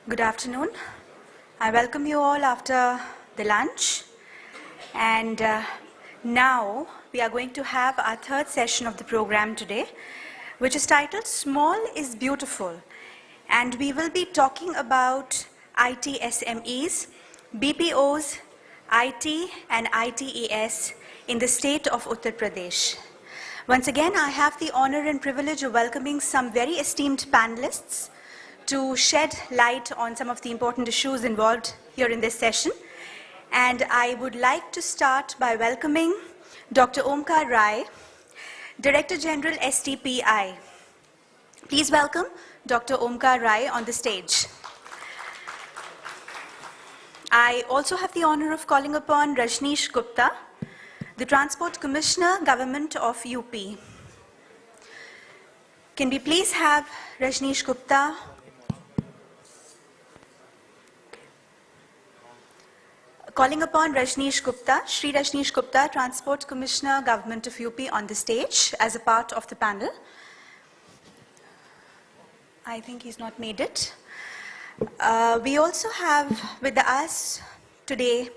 Good afternoon. I welcome you all after the lunch. And now we are going to have our third session of the program today, which is titled Small is Beautiful. And we will be talking about IT SMEs, BPOs, IT and ITES in the state of Uttar Pradesh. Once again, I have the honor and privilege of welcoming some very esteemed panelists to shed light on some of the important issues involved here in this session. And I would like to start by welcoming Dr. Omkar Rai, Director General STPI. Please welcome Dr. Omkar Rai on the stage. I also have the honor of calling upon Rajneesh Gupta, the Transport Commissioner, Government of UP. Can we please have Rajneesh Gupta? Calling upon Rajneesh Gupta, Shri Rajneesh Gupta, Transport Commissioner, Government of UP on the stage as a part of the panel. I think he's not made it. We also have with us today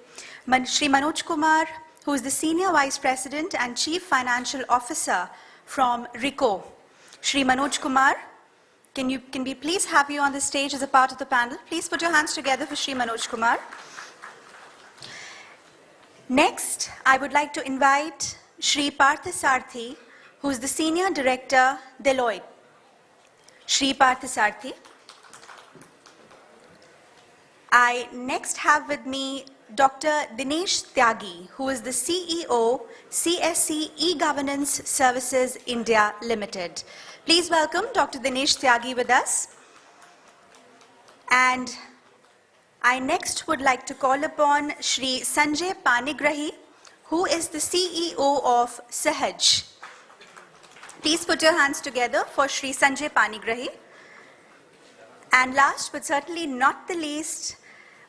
Shri Manoj Kumar, who is the Senior Vice President and Chief Financial Officer from RICO. Shri Manoj Kumar, can we please have you on the stage as a part of the panel? Please put your hands together for Shri Manoj Kumar. Next, I would like to invite Shri Partha Sarthi, who is the Senior Director, Deloitte. Shri Partha Sarthi. I next have with me Dr. Dinesh Tyagi, who is the CEO, CSC E-Governance Services India Limited. Please welcome Dr. Dinesh Tyagi with us. And I next would like to call upon Shri Sanjay Panigrahi, who is the CEO of Sahaj. Please put your hands together for Shri Sanjay Panigrahi. And last but certainly not the least,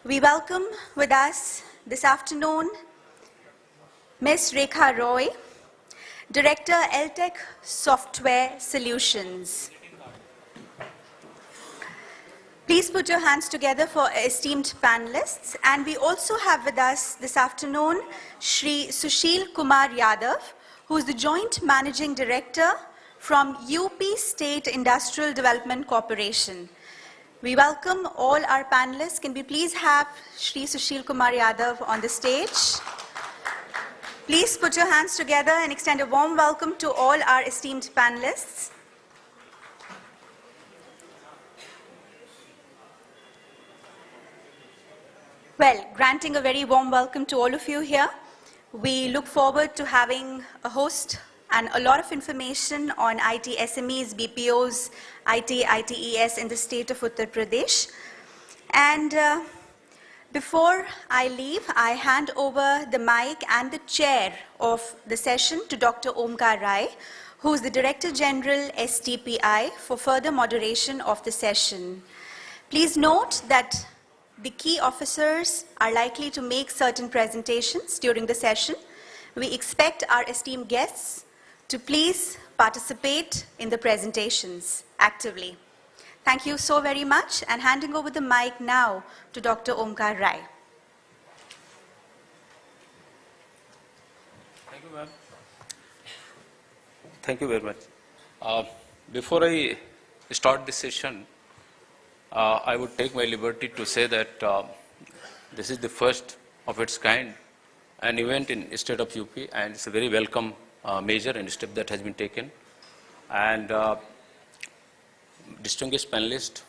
we welcome with us this afternoon Ms. Rekha Roy, Director, LTech Software Solutions. Please put your hands together for esteemed panelists. And we also have with us this afternoon Shri Sushil Kumar Yadav, who is the Joint Managing Director from UP State Industrial Development Corporation. We welcome all our panelists. Can we please have Shri Sushil Kumar Yadav on the stage? Please put your hands together and extend a warm welcome to all our esteemed panelists. Well, granting a very warm welcome to all of you here, we look forward to having a host and a lot of information on IT SMEs, BPOs, IT, ITES in the state of Uttar Pradesh. And before I leave, I hand over the mic and the chair of the session to Dr. Omkar Rai, who is the Director General STPI, for further moderation of the session. Please note that the key officers are likely to make certain presentations during the session. We expect our esteemed guests to please participate in the presentations actively. Thank you so very much, and handing over the mic now to Dr. Omkar Rai. Thank you, ma'am. Thank you very much. Before I start this session, I would take my liberty to say that this is the first of its kind, an event in state of UP, and it's a very welcome measure and step that has been taken. And distinguished panelists,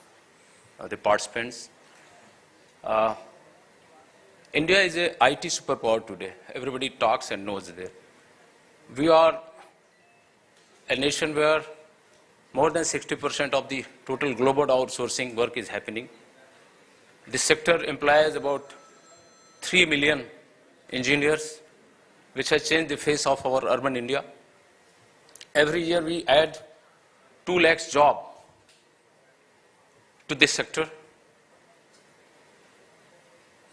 the participants, India is a IT superpower today. Everybody talks and knows that. We are a nation where more than 60% of the total global outsourcing work is happening. This sector employs about 3 million engineers, which has changed the face of our urban India. Every year we add 2 lakhs jobs to this sector.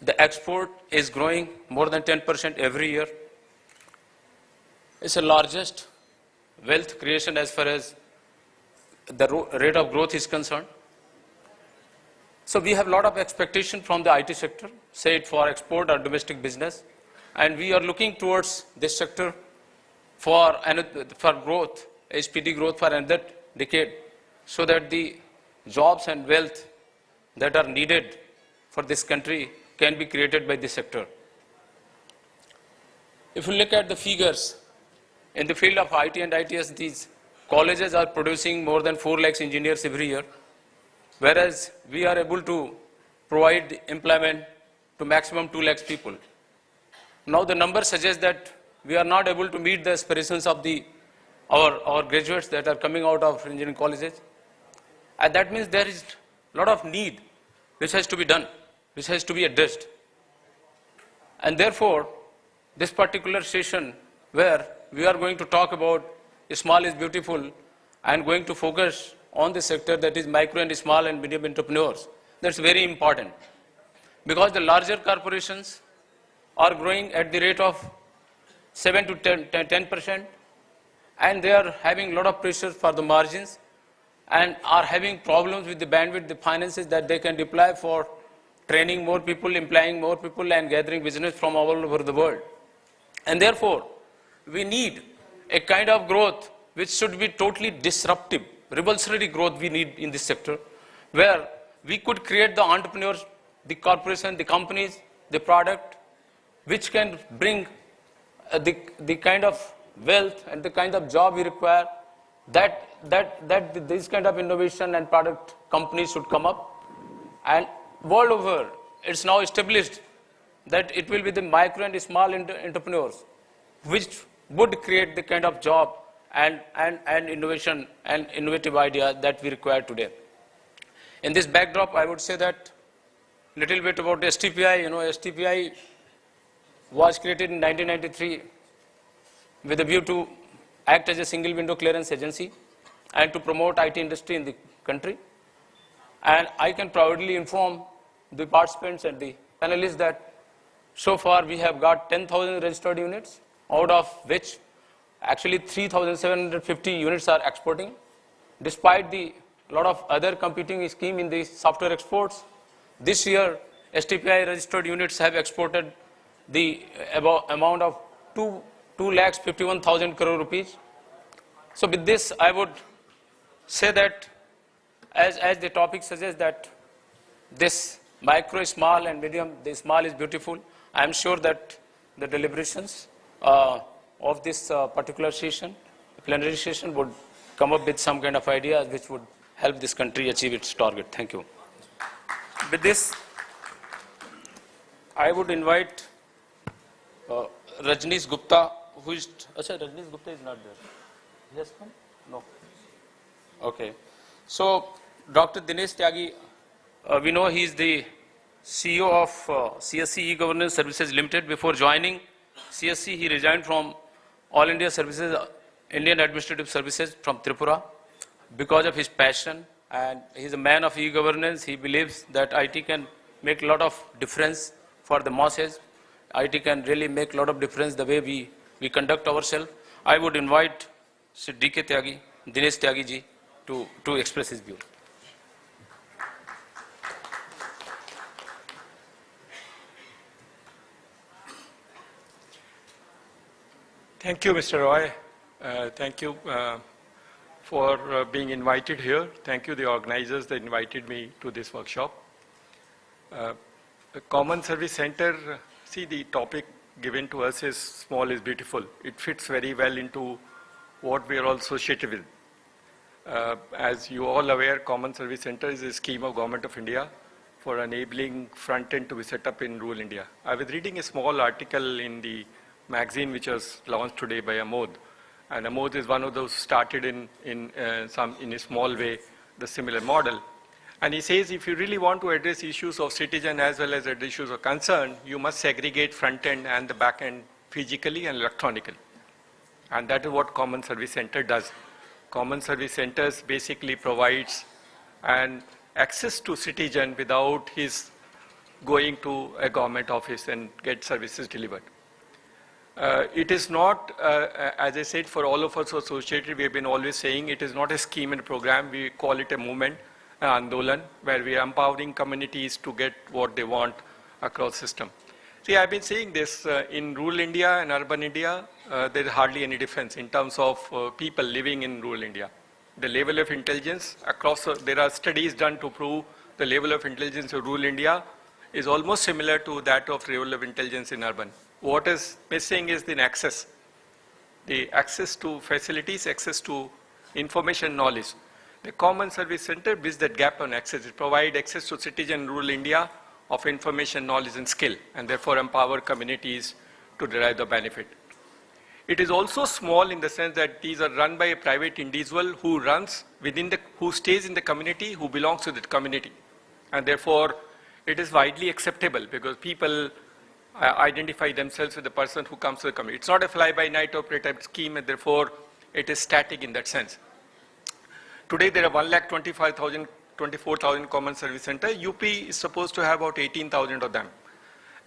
The export is growing more than 10% every year. It's the largest wealth creation as far as the rate of growth is concerned. So we have a lot of expectation from the IT sector, say it for export or domestic business, and we are looking towards this sector for growth, HPD growth for another decade, so that the jobs and wealth that are needed for this country can be created by this sector. If you look at the figures, in the field of IT and ITS, these colleges are producing more than 4 lakhs engineers every year, whereas we are able to provide employment to maximum 2 lakhs people. Now the numbers suggest that we are not able to meet the aspirations of our graduates that are coming out of engineering colleges. And that means there is a lot of need which has to be done, which has to be addressed. And therefore, this particular session where we are going to talk about small is beautiful and going to focus on the sector that is micro and small and medium entrepreneurs, that's very important. Because the larger corporations are growing at the rate of 7 to 10%, and they are having a lot of pressure for the margins and are having problems with the bandwidth, the finances that they can deploy for training more people, employing more people, and gathering business from all over the world. And therefore, we need a kind of growth which should be totally disruptive, revolutionary growth we need in this sector, where we could create the entrepreneurs, the corporation, the companies, the product, which can bring the kind of wealth and the kind of job we require, that this kind of innovation and product companies should come up. And world over, it's now established that it will be the micro and small entrepreneurs which would create the kind of job and innovation and innovative idea that we require today. In this backdrop, I would say that little bit about STPI. STPI was created in 1993 with a view to act as a single window clearance agency and to promote IT industry in the country. And I can proudly inform the participants and the panelists that so far we have got 10,000 registered units, out of which actually 3,750 units are exporting. Despite the lot of other competing scheme in the software exports, this year STPI registered units have exported the amount of 2,51,000 crore rupees. So with this, I would say that as the topic suggests that this micro, small and medium, the small is beautiful. I am sure that the deliberations of this particular session, plenary session, would come up with some kind of ideas which would help this country achieve its target. Thank you. With this, I would invite Rajneesh Gupta, who is... Rajneesh Gupta is not there. He has come? No. Okay. So, Dr. Dinesh Tyagi, we know he is the CEO of CSC E-Governance Services Limited. Before joining CSC, he resigned from All India Services, Indian Administrative Services from Tripura because of his passion. And he is a man of e-governance. He believes that IT can make a lot of difference for the masses. IT can really make a lot of difference the way we conduct ourselves. I would invite Sri D.K. Tyagi, Dinesh Tyagi ji, to express his view. Thank you, Mr. Roy. Thank you for being invited here. Thank you, the organizers that invited me to this workshop. The Common Service Center, see, the topic given to us is small is beautiful. It fits very well into what we are all associated with. As you all aware, Common Service Center is a scheme of Government of India for enabling front end to be set up in rural India. I was reading a small article in the magazine which was launched today by Amod. And Amod is one of those started in a small way, the similar model. And he says if you really want to address issues of citizen as well as issues of concern, you must segregate front end and the back end physically and electronically. And that is what Common Service Center does. Common Service Centers basically provides an access to citizen without his going to a government office and get services delivered. It is not, as I said, for all of us associated, we have been always saying it is not a scheme and program, we call it a movement. Andolan, where we are empowering communities to get what they want across system. See, I've been saying this in rural India and urban India, there is hardly any difference in terms of people living in rural India. The level of intelligence across, there are studies done to prove the level of intelligence of rural India is almost similar to that of level of intelligence in urban. What is missing is the access to facilities, access to information knowledge. The Common Service Center bridges that gap on access. It provides access to citizens in rural India of information, knowledge and skill, and therefore empower communities to derive the benefit. It is also small in the sense that these are run by a private individual who stays in the community, who belongs to the community. And therefore, it is widely acceptable because people identify themselves with the person who comes to the community. It's not a fly-by-night operator scheme, and therefore, it is static in that sense. Today, there are 1,24,000 common service centers. UP is supposed to have about 18,000 of them.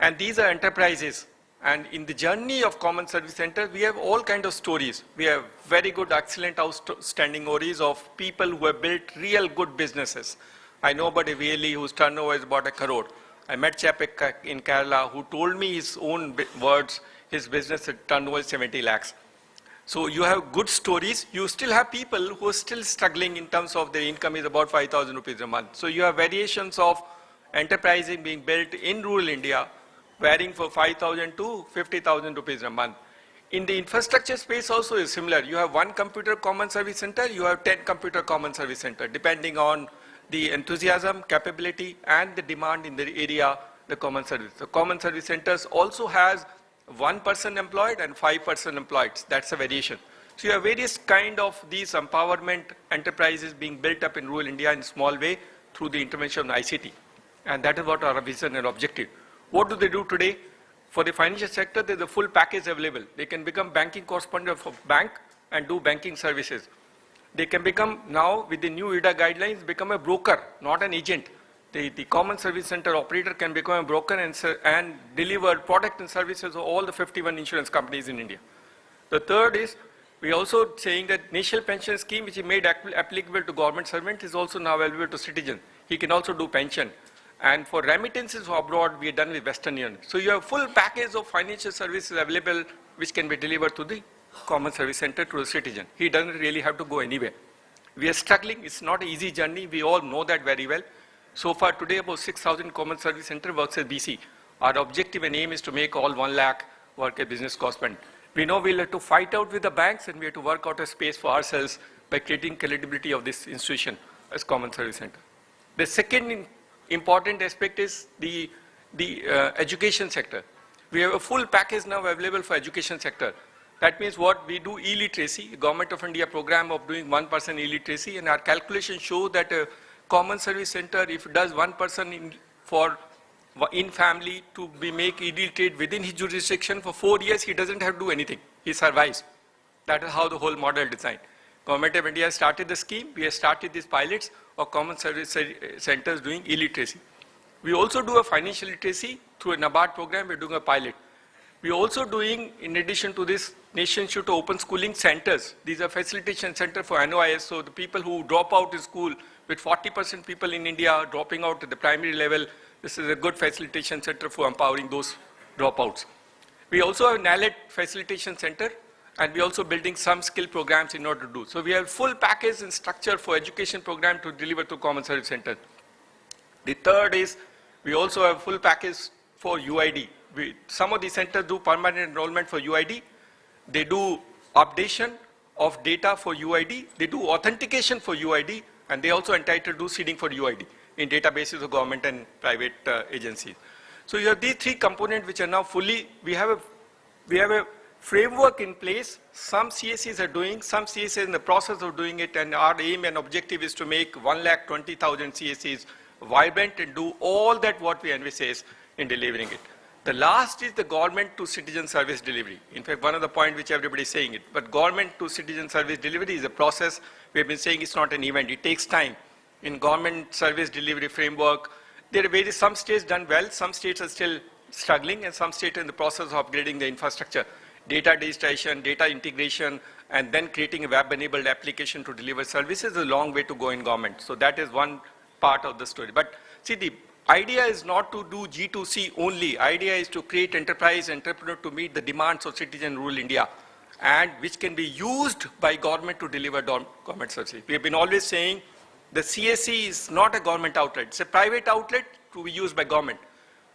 And these are enterprises. And in the journey of common service centers, we have all kinds of stories. We have very good, excellent, outstanding stories of people who have built real good businesses. I know about a VLE whose turnover is about 1 crore. I met chap in Kerala who told me his own words, his business turnover is 70 lakhs. So you have good stories. You still have people who are still struggling in terms of their income is about 5,000 rupees a month. So you have variations of enterprising being built in rural India, varying from 5,000 to 50,000 rupees a month. In the infrastructure space also is similar. You have 1 computer common service center, you have 10 computer common service center, depending on the enthusiasm, capability, and the demand in the area, the common service. The common service centers also has 1 person employed and 5 person employed. That's a variation. So you have various kind of these empowerment enterprises being built up in rural India in a small way through the intervention of ICT. And that is what our vision and objective. What do they do today? For the financial sector, there's a full package available. They can become banking correspondent of a bank and do banking services. They can become now, with the new IDA guidelines, become a broker, not an agent. The common service center operator can become a broker and deliver product and services to all the 51 insurance companies in India. The third is, we are also saying that national pension scheme, which is made applicable to government servant, is also now available to citizen. He can also do pension. And for remittances from abroad, we are done with Western Union. So you have full package of financial services available, which can be delivered to the common service center to the citizen. He doesn't really have to go anywhere. We are struggling. It's not an easy journey. We all know that very well. So far today, about 6,000 common service center works as BC. Our objective and aim is to make all 1 lakh work as business correspondent. We know we'll have to fight out with the banks and we have to work out a space for ourselves by creating credibility of this institution as common service center. The second important aspect is the education sector. We have a full package now available for education sector. That means what we do e-literacy, Government of India program of doing 1% e-literacy, and our calculations show that a common service center, if it does 1% in family to make e-literate within his jurisdiction for 4 years, he doesn't have to do anything. He survives. That is how the whole model is designed. Government of India has started the scheme. We have started these pilots of common service centers doing e-literacy. We also do a financial literacy through a NABARD program. We're doing a pilot. We're also doing, in addition to this, Nation Institute of Open Schooling Centers. These are facilitation centers for NOIS. So the people who drop out of school, with 40% people in India dropping out at the primary level, this is a good facilitation center for empowering those dropouts. We also have NALET facilitation center, and we're also building some skill programs in order to do. So we have full package and structure for education program to deliver to common service center. The third is, we also have full package for UID. Some of these centers do permanent enrollment for UID. They do updation of data for UID. They do authentication for UID, and they also entitled to seeding for UID in databases of government and private agencies. So you have these 3 components which are now fully, we have a framework in place. Some CSCs are doing, some CSCs are in the process of doing it, and our aim and objective is to make 1,20,000 CSCs vibrant and do all that what we envisage in delivering it. The last is the government to citizen service delivery. In fact, one of the points which everybody is saying it, but government to citizen service delivery is a process. We have been saying it's not an event. It takes time. In government service delivery framework, there are some states done well, some states are still struggling, and some states are in the process of upgrading the infrastructure. Data digitization, data integration, and then creating a web-enabled application to deliver services is a long way to go in government. So that is one part of the story. But see, the idea is not to do G2C only. Idea is to create enterprise, entrepreneur to meet the demands of citizen rural India, and which can be used by government to deliver government services. We have been always saying the CSC is not a government outlet. It's a private outlet to be used by government.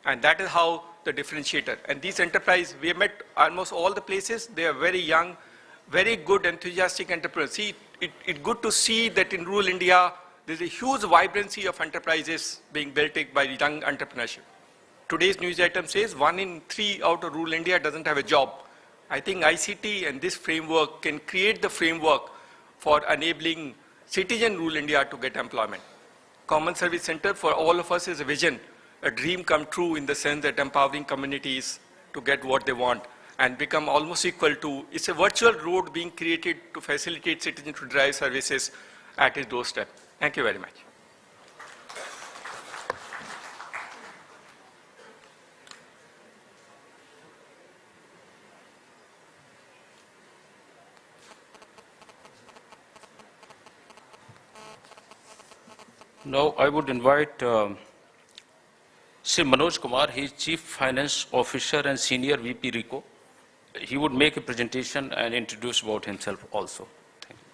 And that is how the differentiator. And these enterprise, we have met almost all the places. They are very young, very good, enthusiastic entrepreneurs. See, it's good to see that in rural India, there's a huge vibrancy of enterprises being built by young entrepreneurship. Today's news item says 1 in 3 out of rural India doesn't have a job. I think ICT and this framework can create the framework for enabling citizen rural India to get employment. Common Service Center for all of us is a vision, a dream come true in the sense that empowering communities to get what they want and become almost equal to, it's a virtual road being created to facilitate citizens to drive services at his doorstep. Thank you very much. Now I would invite Sri Manoj Kumar. He is Chief Finance Officer and Senior VP RICO. He would make a presentation and introduce about himself also. Thank you.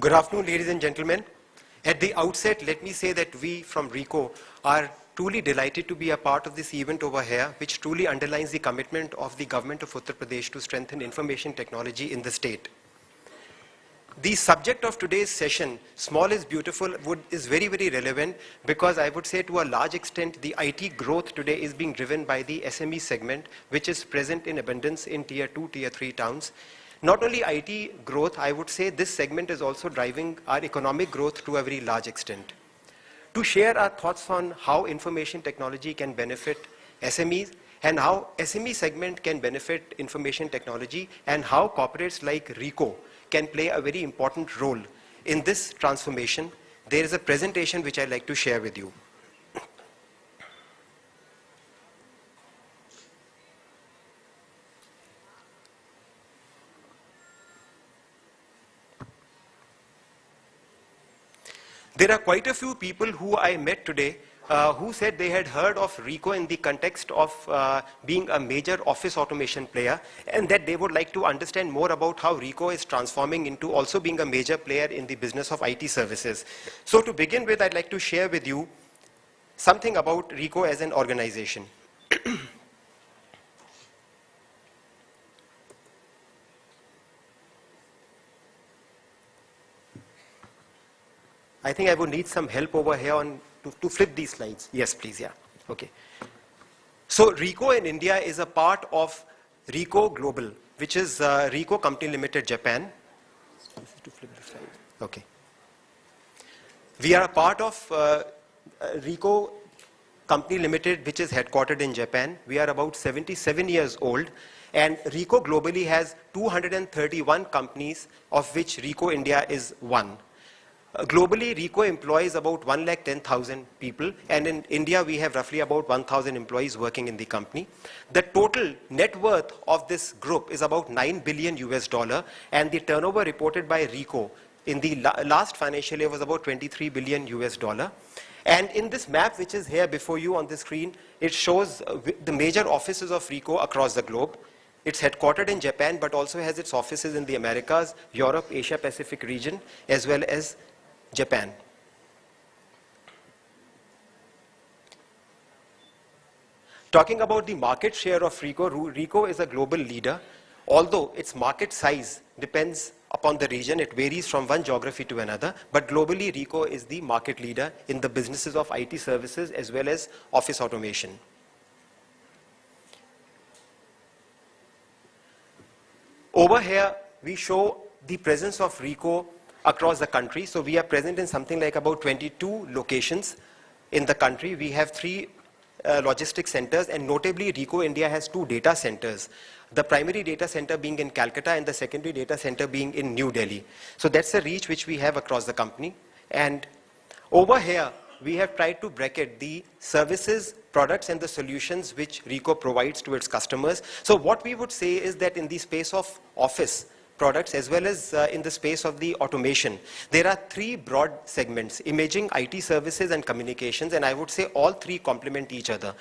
Good afternoon, ladies and gentlemen. At the outset, let me say that we from RICO are truly delighted to be a part of this event over here, which truly underlines the commitment of the government of Uttar Pradesh to strengthen information technology in the state. The subject of today's session, Small is Beautiful, is very, very relevant because I would say to a large extent the IT growth today is being driven by the SME segment, which is present in abundance in Tier 2, Tier 3 towns. Not only IT growth, I would say this segment is also driving our economic growth to a very large extent. To share our thoughts on how information technology can benefit SMEs and how SME segment can benefit information technology and how corporates like RICO can play a very important role in this transformation, there is a presentation which I'd like to share with you. There are quite a few people who I met today who said they had heard of RICO in the context of being a major office automation player, and that they would like to understand more about how RICO is transforming into also being a major player in the business of IT services. So to begin with, I'd like to share with you something about RICO as an organization. I think I would need some help over here on to flip these slides. Yes, please, yeah. Okay. So RICO in India is a part of RICO Global, which is RICO Company Limited Japan. To flip the slide. Okay. We are a part of RICO Company Limited, which is headquartered in Japan. We are about 77 years old. And RICO globally has 231 companies, of which RICO India is one. Globally, RICO employs about 110,000 people, and in India we have roughly about 1,000 employees working in the company. The total net worth of this group is about $9 billion US, and the turnover reported by RICO in the last financial year was about $23 billion US. And in this map, which is here before you on the screen, it shows the major offices of RICO across the globe. It's headquartered in Japan, but also has its offices in the Americas, Europe, Asia Pacific region, as well as Japan. Talking about the market share of RICO, RICO is a global leader, although its market size depends upon the region. It varies from one geography to another, but globally RICO is the market leader in the businesses of IT services as well as office automation. Over here, we show the presence of RICO across the country. So we are present in something like about 22 locations in the country. We have 3 logistics centers, and notably RICO India has 2 data centers. The primary data center being in Calcutta and the secondary data center being in New Delhi. So that's the reach which we have across the company. And over here, we have tried to bracket the services products and the solutions which RICO provides to its customers. So what we would say is that in the space of office products as well as in the space of the automation, there are three broad segments: imaging, IT services, and communications, and I would say all three complement each other.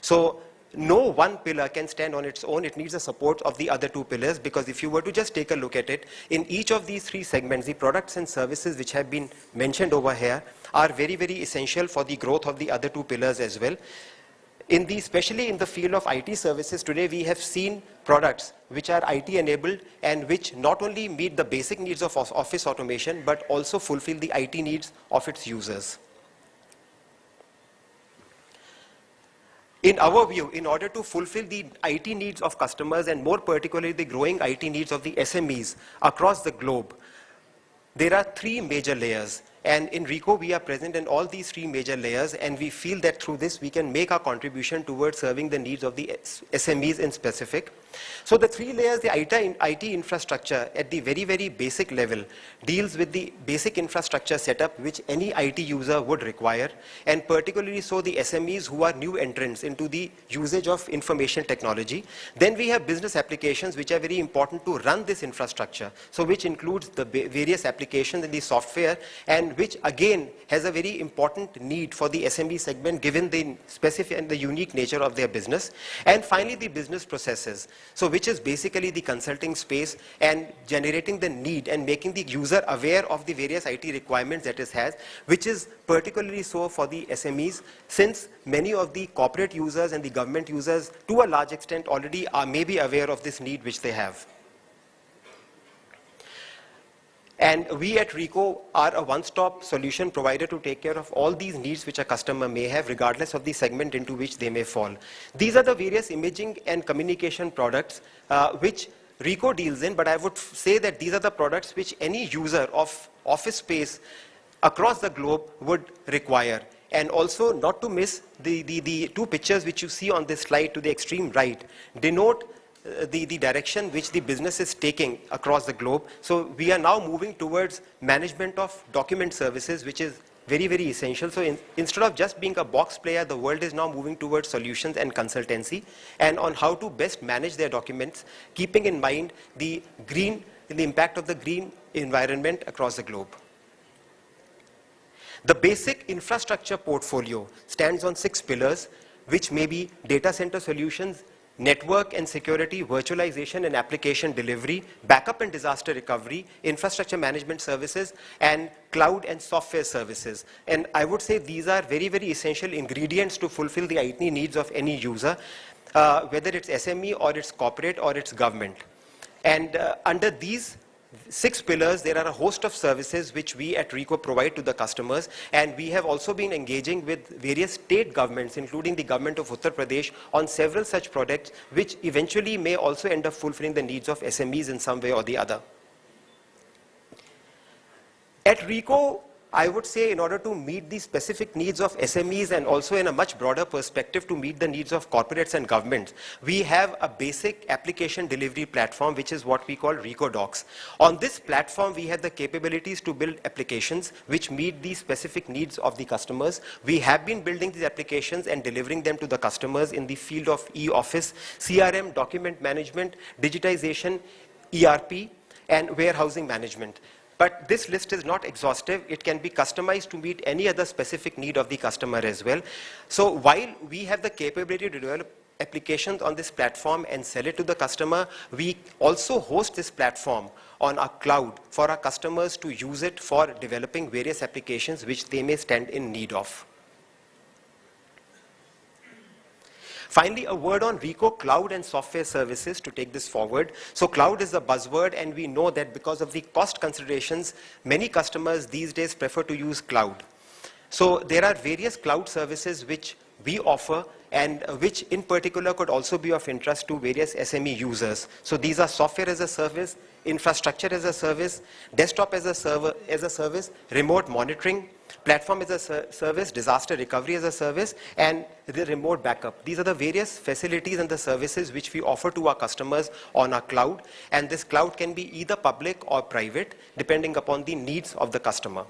So no one pillar can stand on its own. It needs the support of the other two pillars, because if you were to just take a look at it, in each of these three segments, the products and services which have been mentioned over here are very, very essential for the growth of the other two pillars as well. Especially in the field of IT services, today we have seen products which are IT enabled and which not only meet the basic needs of office automation, but also fulfill the IT needs of its users. In our view, in order to fulfill the IT needs of customers, and more particularly the growing IT needs of the SMEs across the globe, there are three major layers. And in RICO, we are present in all these three major layers, and we feel that through this, we can make our contribution towards serving the needs of the SMEs in specific. So the three layers, the IT infrastructure at the very, very basic level deals with the basic infrastructure setup which any IT user would require, and particularly so the SMEs who are new entrants into the usage of information technology. Then we have business applications which are very important to run this infrastructure, so which includes the various applications in the software, and which again has a very important need for the SME segment given the specific and the unique nature of their business. And finally, the business processes, so which is basically the consulting space and generating the need and making the user aware of the various IT requirements that it has, which is particularly so for the SMEs, since many of the corporate users and the government users to a large extent already are maybe aware of this need which they have. And we at RICO are a one-stop solution provider to take care of all these needs which a customer may have, regardless of the segment into which they may fall. These are the various imaging and communication products which RICO deals in, but I would say that these are the products which any user of office space across the globe would require. And also, not to miss, the two pictures which you see on this slide to the extreme right denote the direction which the business is taking across the globe. So we are now moving towards management of document services, which is very, very essential. So instead of just being a box player, the world is now moving towards solutions and consultancy, and on how to best manage their documents, keeping in mind the impact of the green environment across the globe. The basic infrastructure portfolio stands on 6 pillars, which may be data center solutions, network and security, virtualization and application delivery, backup and disaster recovery, infrastructure management services, and cloud and software services. And I would say these are very, very essential ingredients to fulfill the IT needs of any user, whether it's SME or it's corporate or it's government. And under these 6 pillars, there are a host of services which we at RICO provide to the customers, and we have also been engaging with various state governments, including the government of Uttar Pradesh, on several such projects which eventually may also end up fulfilling the needs of SMEs in some way or the other. At RICO, I would say, in order to meet the specific needs of SMEs and also in a much broader perspective to meet the needs of corporates and governments, we have a basic application delivery platform, which is what we call RICO Docs. On this platform, we have the capabilities to build applications which meet the specific needs of the customers. We have been building these applications and delivering them to the customers in the field of e-office, CRM, document management, digitization, ERP, and warehousing management. But this list is not exhaustive. It can be customized to meet any other specific need of the customer as well. So while we have the capability to develop applications on this platform and sell it to the customer, we also host this platform on our cloud for our customers to use it for developing various applications which they may stand in need of. Finally, a word on RICO Cloud and Software Services to take this forward. So cloud is a buzzword, and we know that because of the cost considerations, many customers these days prefer to use cloud. So there are various cloud services which we offer, and which in particular could also be of interest to various SME users. So these are software as a service, infrastructure as a service, desktop as a service, remote monitoring, platform as a service, disaster recovery as a service, and the remote backup. These are the various facilities and the services which we offer to our customers on our cloud, and this cloud can be either public or private, depending upon the needs of the customer.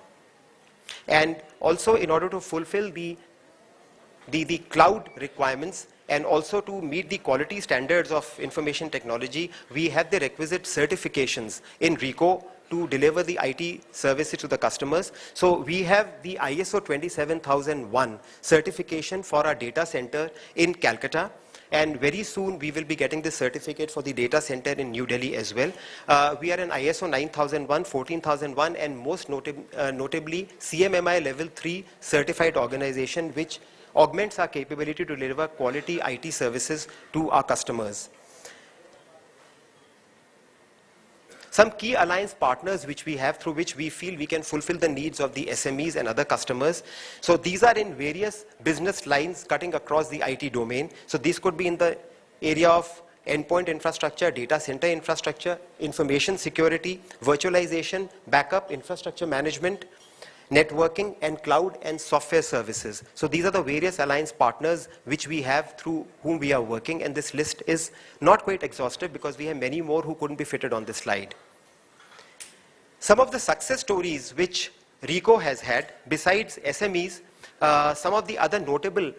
And also, in order to fulfill the the cloud requirements, and also to meet the quality standards of information technology, we have the requisite certifications in RICO to deliver the IT services to the customers. So we have the ISO 27001 certification for our data center in Calcutta. And very soon we will be getting this certificate for the data center in New Delhi as well. We are an ISO 9001, 14001, and most notably CMMI level 3 certified organization, which augments our capability to deliver quality IT services to our customers. Some key alliance partners which we have, through which we feel we can fulfill the needs of the SMEs and other customers. So these are in various business lines cutting across the IT domain. So this could be in the area of endpoint infrastructure, data center infrastructure, information security, virtualization, backup, infrastructure management, networking, and cloud and software services. So these are the various alliance partners which we have through whom we are working, and this list is not quite exhaustive because we have many more who couldn't be fitted on this slide. Some of the success stories which RICO has had, besides SMEs, some of the other notable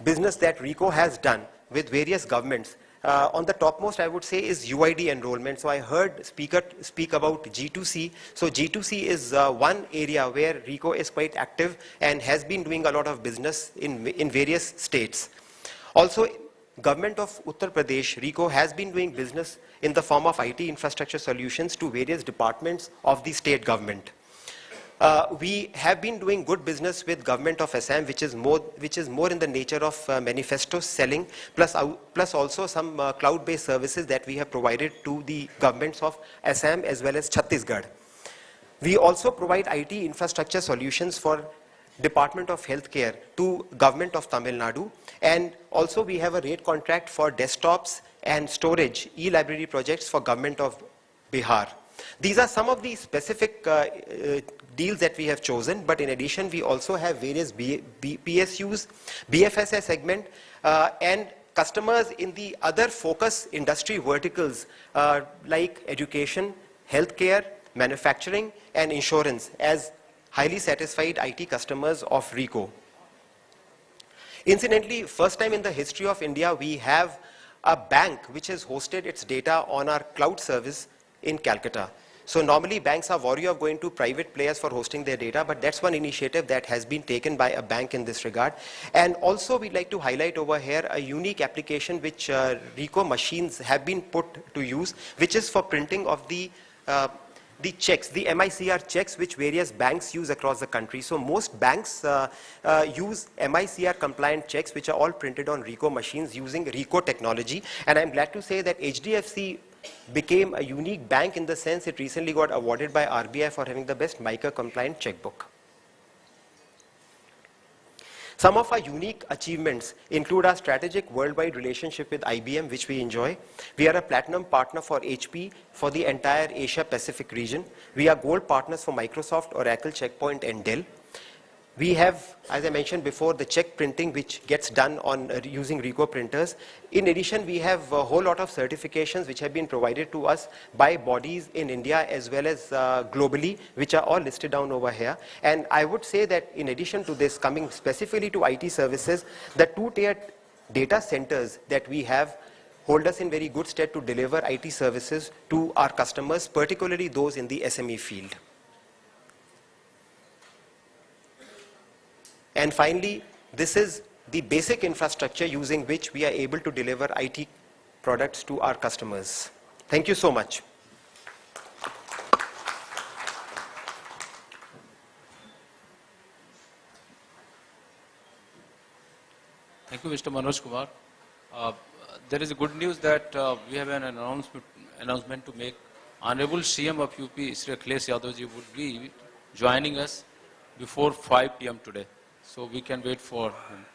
business that RICO has done with various governments. On the topmost, I would say, is UID enrollment. So I heard speaker speak about G2C. So G2C is one area where RICO is quite active and has been doing a lot of business in various states. Also, Government of Uttar Pradesh, RICO, has been doing business in the form of IT infrastructure solutions to various departments of the state government. We have been doing good business with Government of Assam, which is more in the nature of manifesto selling, plus also some cloud-based services that we have provided to the governments of Assam as well as Chhattisgarh. We also provide IT infrastructure solutions for Department of Healthcare to Government of Tamil Nadu, and also we have a rate contract for desktops and storage e-library projects for Government of Bihar. These are some of the specific deals that we have chosen, but in addition we also have various PSUs, BFSI segment, and customers in the other focus industry verticals like education, healthcare, manufacturing, and insurance as highly satisfied IT customers of RICO. Incidentally, first time in the history of India, we have a bank which has hosted its data on our cloud service in Calcutta. So normally banks are wary of going to private players for hosting their data, but that's one initiative that has been taken by a bank in this regard. And also we'd like to highlight over here a unique application which RICO machines have been put to use, which is for printing of the checks, the MICR checks which various banks use across the country. So most banks use MICR compliant checks which are all printed on RICO machines using RICO technology. And I'm glad to say that HDFC became a unique bank in the sense it recently got awarded by RBI for having the best MICR compliant checkbook. Some of our unique achievements include our strategic worldwide relationship with IBM, which we enjoy. We are a platinum partner for HP for the entire Asia Pacific region. We are gold partners for Microsoft, Oracle, Checkpoint, and Dell. We have, as I mentioned before, the check printing which gets done on using RICO printers. In addition, we have a whole lot of certifications which have been provided to us by bodies in India as well as globally, which are all listed down over here. And I would say that in addition to this, coming specifically to IT services, the two-tier data centers that we have hold us in very good stead to deliver IT services to our customers, particularly those in the SME field. And finally, this is the basic infrastructure using which we are able to deliver IT products to our customers. Thank you so much. Thank you, Mr. Manoj Kumar. There is a good news that we have an announcement to make. Honorable CM of UP, Sri Akhilesh Yadavji, would be joining us before 5 p.m. today. So we can wait for him.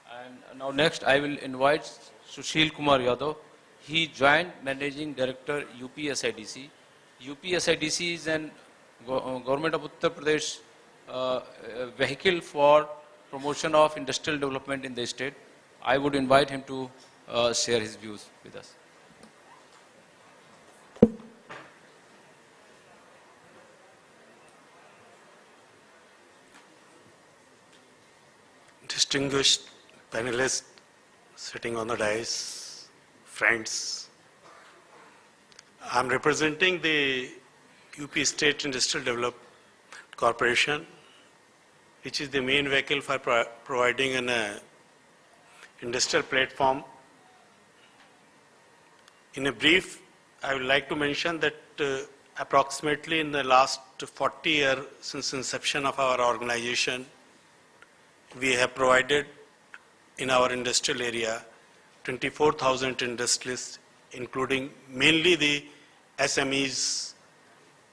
And now next I will invite Sushil Kumar Yadav. He joined Managing Director UPSIDC. UPSIDC is an Government of Uttar Pradesh vehicle for promotion of industrial development in the state. I would invite him to share his views with us. distinguished panelists sitting on the dais, friends. I'm representing the UP State Industrial Development Corporation, which is the main vehicle for providing an industrial platform. In a brief, I would like to mention that approximately in the last 40 years since inception of our organization, we have provided in our industrial area 24,000 industrialists, including mainly the SMEs,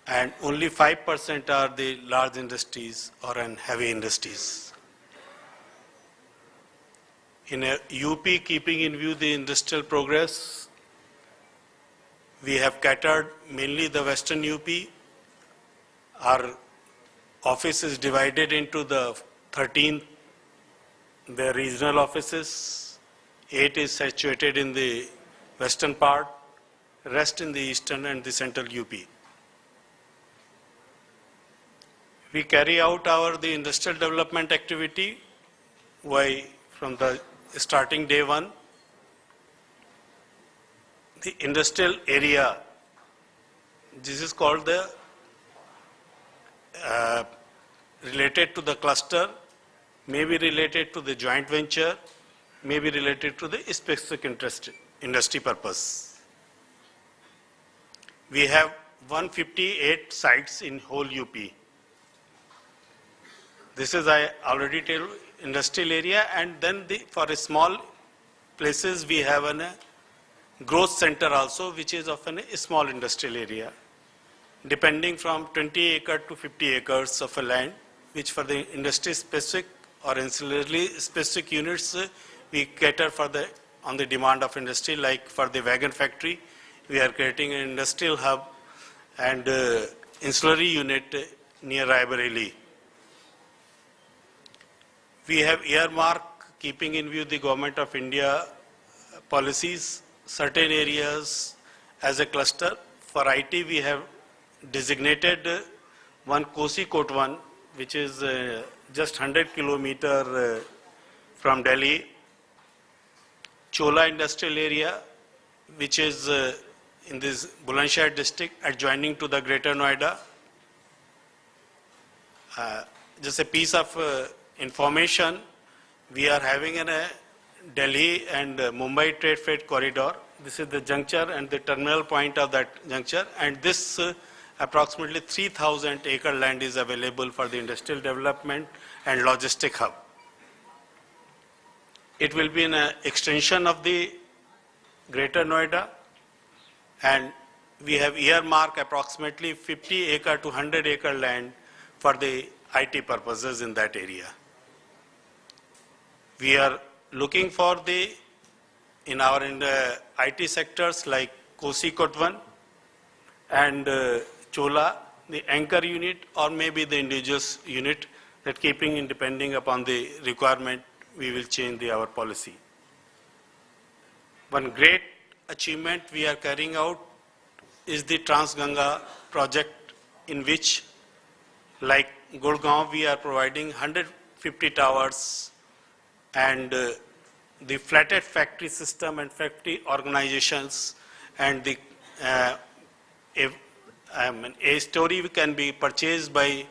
and only 5% are the large industries or heavy industries. In UP, keeping in view the industrial progress, we have catered mainly the Western UP. Our office is divided into the 13 the regional offices. 8 is situated in the western part, rest in the eastern and the central UP. We carry out the industrial development activity from the starting day one. The industrial area, this is called the related to the cluster, may be related to the joint venture, may be related to the specific industry purpose. We have 158 sites in whole UP. This is, I already told, industrial area, and then for small places we have a growth center also, which is of a small industrial area, depending from 20 acres to 50 acres of a land, which for the industry specific or ancillary specific units, we cater for on the demand of industry. Like for the wagon factory, we are creating an industrial hub and ancillary unit near Raebareli. We have earmarked, keeping in view the Government of India policies, certain areas as a cluster. For IT, we have designated one Kosi Kotwan, which is just 100 kilometers from Delhi. Chola Industrial Area, which is in this Bulandshahr district, adjoining to the Greater Noida. Just a piece of information, we are having a Delhi and Mumbai trade freight corridor. This is the juncture and the terminal point of that juncture, and this approximately 3,000 acre land is available for the industrial development and logistic hub. It will be an extension of the Greater Noida, and we have earmarked approximately 50 acre to 100 acre land for the IT purposes in that area. We are looking for in the IT sectors like Kosi Kotwan and Chola, the anchor unit, or maybe the indigenous unit, that keeping in depending upon the requirement, we will change our policy. One great achievement we are carrying out is the Trans-Ganga project, in which, like Gurgaon, we are providing 150 towers and the flatted factory system and factory organizations, and a story can be purchased by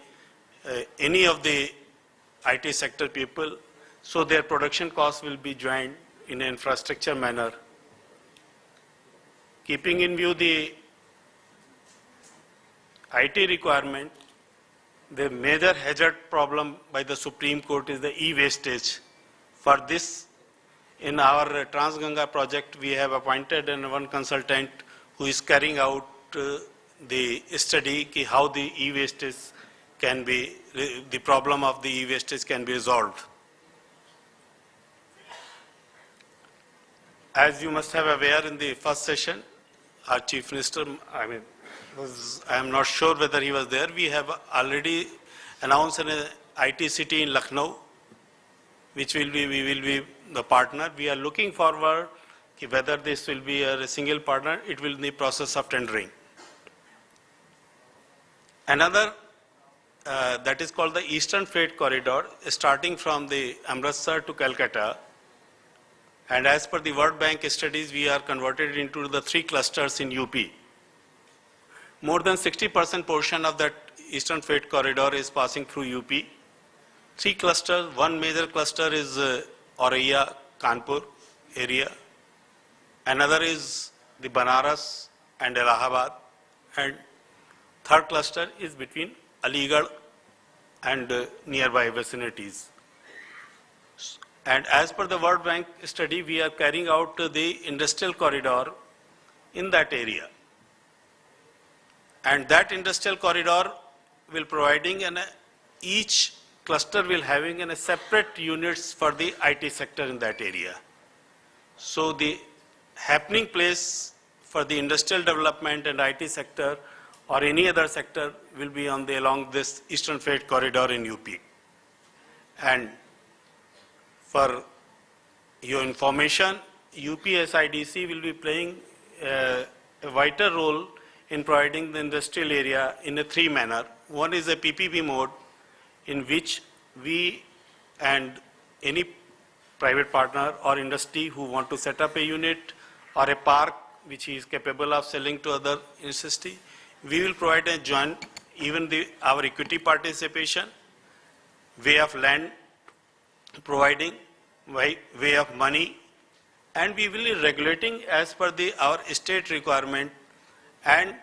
any of the IT sector people, so their production costs will be joined in an infrastructure manner. Keeping in view the IT requirement, the major hazard problem by the Supreme Court is the e-wastage. For this, in our Trans-Ganga project, we have appointed one consultant who is carrying out the study how the e-wastage can be, the problem of the e-wastage can be resolved. As you must have aware, in the first session, our Chief Minister, I am not sure whether he was there, we have already announced an IT city in Lucknow, which we will be the partner. We are looking forward whether this will be a single partner, it will be in the process of tendering. Another that is called the Eastern Freight Corridor, starting from the Amritsar to Calcutta. And as per the World Bank studies, we are converted into the 3 clusters in UP. More than 60% portion of that Eastern Freight Corridor is passing through UP. 3 clusters, one major cluster is Auraiya, Kanpur area. Another is the Banaras and Allahabad. And third cluster is between Aligarh and nearby vicinities. And as per the World Bank study, we are carrying out the industrial corridor in that area. And that industrial corridor will providing each cluster will having a separate units for the IT sector in that area. So the happening place for the industrial development and IT sector or any other sector will be on along this Eastern Freight Corridor in UP. And for your information, UPSIDC will be playing a vital role in providing the industrial area in a 3 manner. One is a PPP mode in which we and any private partner or industry who want to set up a unit or a park which is capable of selling to other industry, we will provide a joint, even our equity participation, way of land providing, way of money, and we will be regulating as per our state requirement, and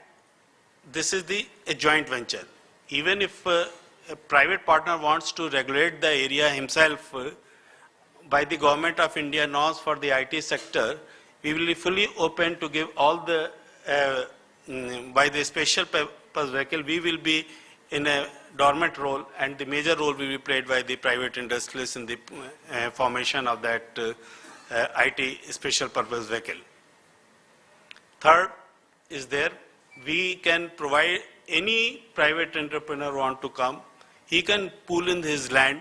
this is a joint venture. Even if a private partner wants to regulate the area himself by the Government of India norms for the IT sector, we will be fully open to give all the, by the special purpose vehicle, we will be in a dormant role, and the major role will be played by the private industrialists in the formation of that IT special purpose vehicle. Third is there, we can provide any private entrepreneur want to come, he can pool in his land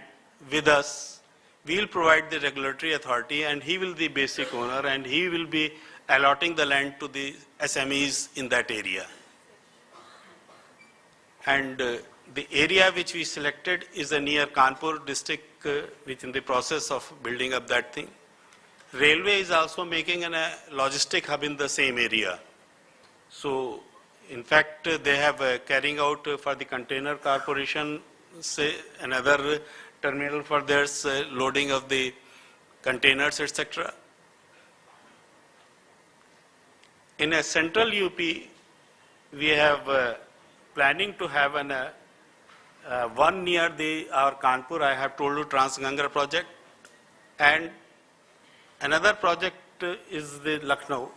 with us. We will provide the regulatory authority and he will be the basic owner and he will be allotting the land to the SMEs in that area. And the area which we selected is near Kanpur district, which in the process of building up that thing. Railway is also making a logistic hub in the same area. So, in fact, they have carrying out for the container corporation, say another terminal for their loading of the containers, etc. In a central UP, we have planning to have one near our Kanpur, I have told you, Transganga project, and another project is the Lucknow.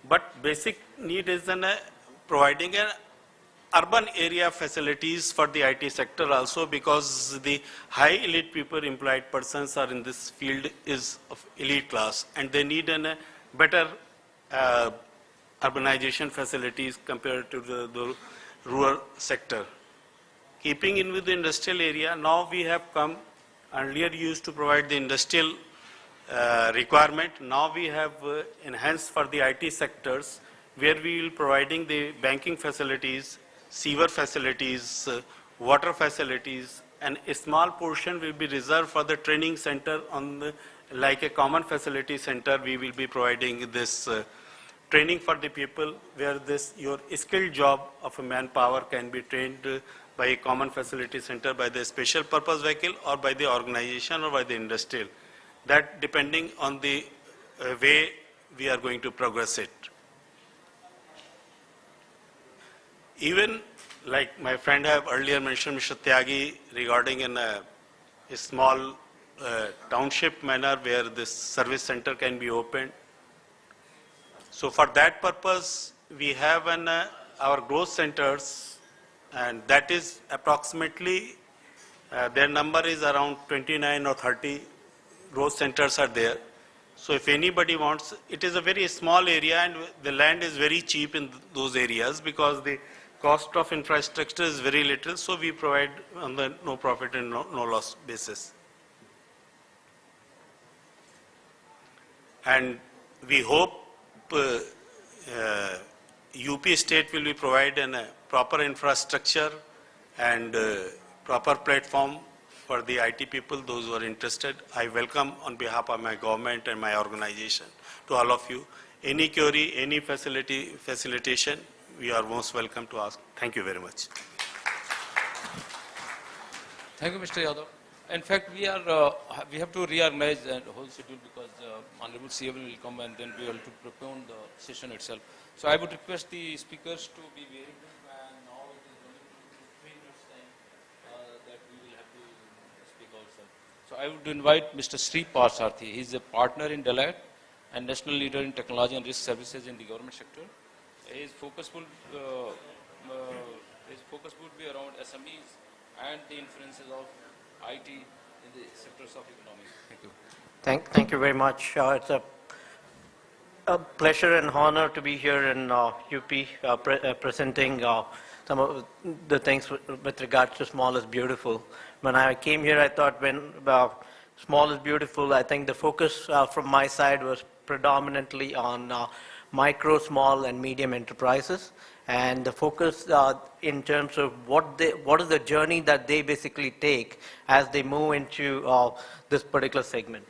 But basic need is providing an urban area facilities for the IT sector also, because the high elite people, employed persons are in this field is of elite class and they need a better urbanization facilities compared to the rural sector. Keeping in with the industrial area, now we have come, earlier used to provide the industrial requirement, now we have enhanced for the IT sectors, where we will providing the banking facilities, sewer facilities, water facilities, and a small portion will be reserved for the training center like a common facility center. We will be providing this training for the people where your skilled job of a manpower can be trained by a common facility center, by the special purpose vehicle or by the organization or by the industrial. That depending on the way we are going to progress it. Even like my friend have earlier mentioned, Mr. Tyagi, regarding a small township manner where this service center can be opened. So for that purpose, we have our growth centers, and that is approximately, their number is around 29 or 30 growth centers are there. So if anybody wants, it is a very small area and the land is very cheap in those areas because the cost of infrastructure is very little, so we provide on the no profit and no loss basis. And we hope UP state will be providing a proper infrastructure and proper platform for the IT people, those who are interested. I welcome on behalf of my government and my organization to all of you. Any query, any facilitation, we are most welcome to ask. Thank you very much. Thank you, Mr. Yadav. In fact, we have to reorganize the whole schedule because Honorable CM will come and then we have to propound the session itself. So I would request the speakers to be very brief, and now it is only 3 minutes time that we will have to speak ourselves. So I would invite Mr. Sri Parsarthi. He is a partner in Deloitte and national leader in technology and risk services in the government sector. His focus would be around SMEs and the influences of IT in the sectors of economy. Thank you. Thank you very much. It's a pleasure and honor to be here in UP presenting some of the things with regards to small is beautiful. When I came here, I thought when small is beautiful, I think the focus from my side was predominantly on micro, small, and medium enterprises. And the focus in terms of what is the journey that they basically take as they move into this particular segment.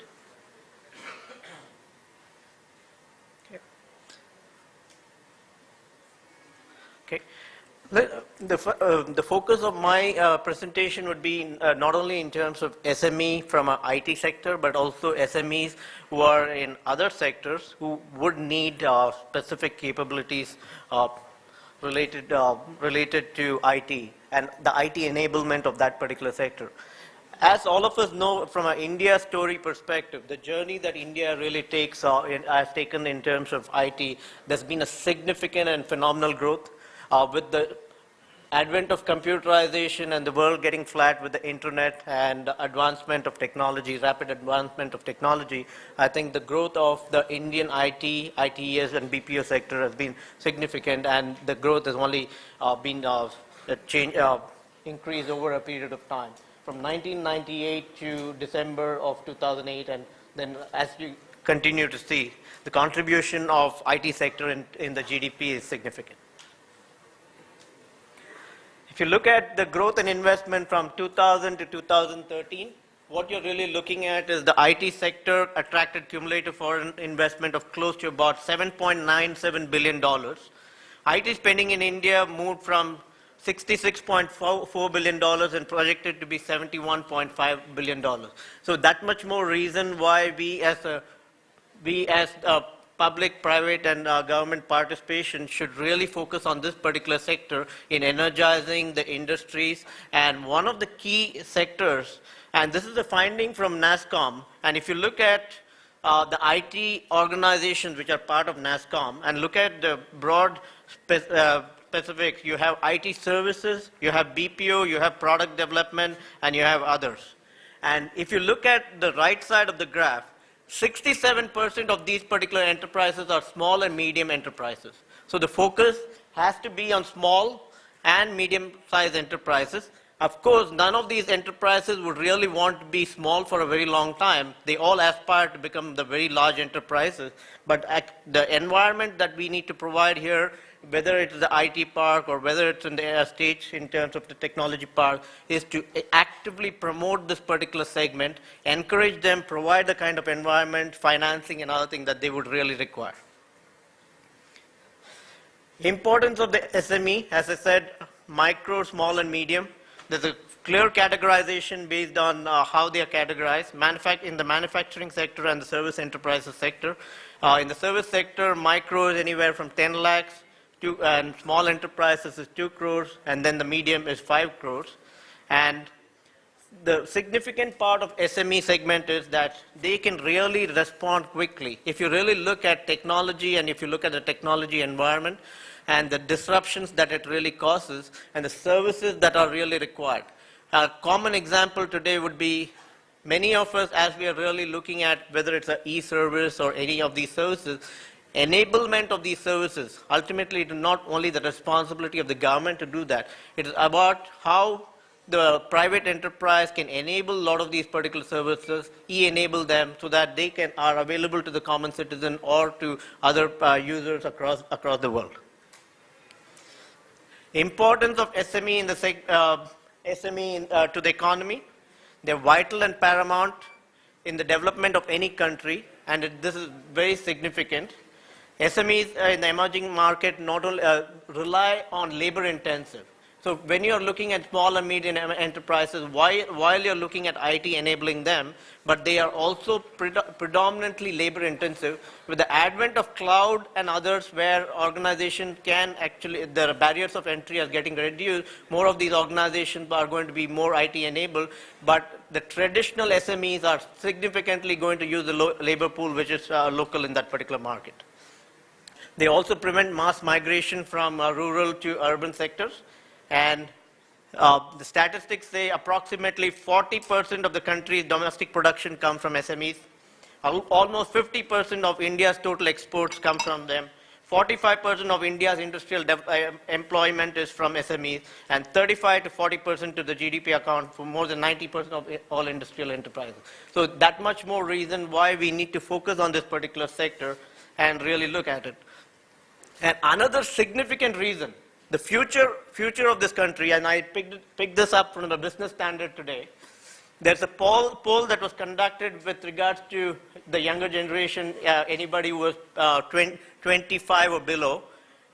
Okay. The focus of my presentation would be not only in terms of SME from an IT sector, but also SMEs who are in other sectors who would need specific capabilities related to IT and the IT enablement of that particular sector. As all of us know, from an India story perspective, the journey that India really has taken in terms of IT, there's been a significant and phenomenal growth with the advent of computerization and the world getting flat with the internet and advancement of technology, rapid advancement of technology. I think the growth of the Indian IT, ITES and BPO sector has been significant, and the growth has only been increased over a period of time. From 1998 to December of 2008, and then as you continue to see, the contribution of IT sector in the GDP is significant. If you look at the growth and investment from 2000 to 2013, what you're really looking at is the IT sector attracted cumulative foreign investment of close to about $7.97 billion. IT spending in India moved from $66.4 billion and projected to be $71.5 billion. So that much more reason why we as public, private, and government participation should really focus on this particular sector in energizing the industries. And one of the key sectors, and this is a finding from NASSCOM, and if you look at the IT organizations which are part of NASSCOM and look at the broad specifics, you have IT services, you have BPO, you have product development, and you have others. And if you look at the right side of the graph, 67% of these particular enterprises are small and medium enterprises. So the focus has to be on small and medium-sized enterprises. Of course, none of these enterprises would really want to be small for a very long time. They all aspire to become the very large enterprises. But the environment that we need to provide here, whether it's the IT park or whether it's in the stage in terms of the technology park, is to actively promote this particular segment, encourage them, provide the kind of environment, financing, and other things that they would really require. Importance of the SME, as I said, micro, small, and medium. There's a clear categorization based on how they are categorized in the manufacturing sector and the service enterprises sector. In the service sector, micro is anywhere from 10 lakhs and small enterprises is 2 crores, and then the medium is 5 crores. And the significant part of SME segment is that they can really respond quickly. If you really look at technology and if you look at the technology environment and the disruptions that it really causes and the services that are really required. A common example today would be many of us, as we are really looking at whether it's an e-service or any of these services, enablement of these services, ultimately it is not only the responsibility of the government to do that, it is about how the private enterprise can enable a lot of these particular services, e-enable them so that they are available to the common citizen or to other users across the world. Importance of SME to the economy. They're vital and paramount in the development of any country, and this is very significant. SMEs in the emerging market not only rely on labor intensive. So when you're looking at small and medium enterprises, while you're looking at IT enabling them, but they are also predominantly labor intensive. With the advent of cloud and others where organizations can actually, the barriers of entry are getting reduced, more of these organizations are going to be more IT enabled, but the traditional SMEs are significantly going to use the labor pool which is local in that particular market. They also prevent mass migration from rural to urban sectors. And the statistics say approximately 40% of the country's domestic production comes from SMEs. Almost 50% of India's total exports come from them. 45% of India's industrial employment is from SMEs, and 35 to 40% to the GDP account for more than 90% of all industrial enterprises. So that much more reason why we need to focus on this particular sector and really look at it. And another significant reason, the future of this country, and I picked this up from the Business Standard today. There's a poll that was conducted with regards to the younger generation, anybody who was 25 or below,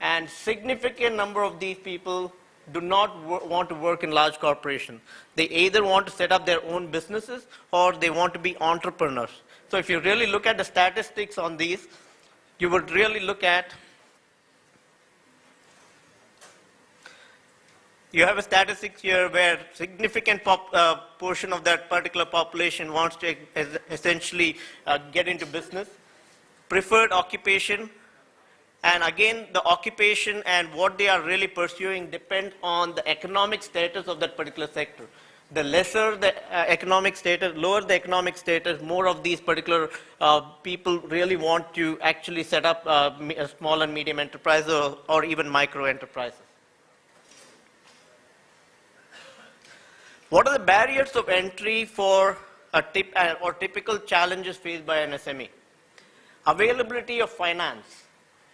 and significant number of these people do not want to work in large corporations. They either want to set up their own businesses or they want to be entrepreneurs. So if you really look at the statistics on these, you would really look at you have a statistics here where significant portion of that particular population wants to essentially get into business. Preferred occupation, and again, the occupation and what they are really pursuing depend on the economic status of that particular sector. The lesser the economic status, lower the economic status, more of these particular people really want to actually set up small and medium enterprises or even micro enterprises. What are the barriers of entry for or typical challenges faced by an SME? Availability of finance.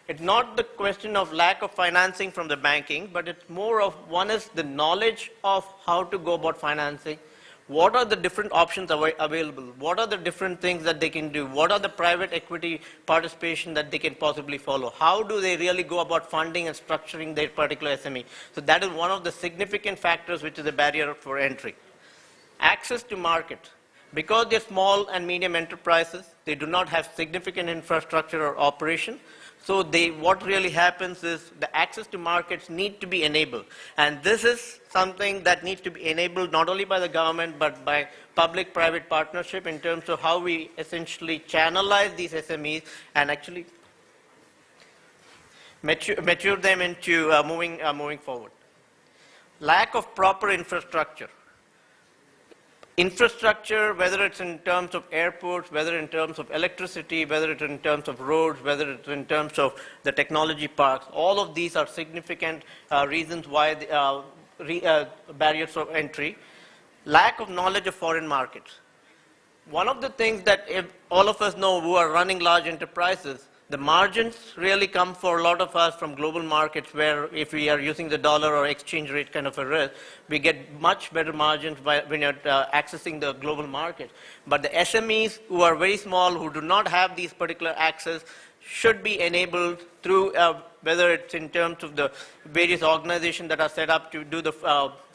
It's not the question of lack of financing from the banking, but it's more of, one is the knowledge of how to go about financing. What are the different options available? What are the different things that they can do? What are the private equity participation that they can possibly follow? How do they really go about funding and structuring their particular SME? So that is one of the significant factors which is a barrier for entry. Access to market. Because they're small and medium enterprises, they do not have significant infrastructure or operation. So what really happens is the access to markets need to be enabled. And this is something that needs to be enabled not only by the government, but by public-private partnership in terms of how we essentially channelize these SMEs and actually mature them into moving forward. Lack of proper infrastructure. Infrastructure, whether it's in terms of airports, whether in terms of electricity, whether it's in terms of roads, whether it's in terms of the technology parks, all of these are significant reasons why barriers of entry. Lack of knowledge of foreign markets. One of the things that all of us know who are running large enterprises, the margins really come for a lot of us from global markets where if we are using the dollar or exchange rate kind of a risk, we get much better margins when you're accessing the global market. But the SMEs who are very small, who do not have these particular access, should be enabled through whether it's in terms of the various organizations that are set up to do the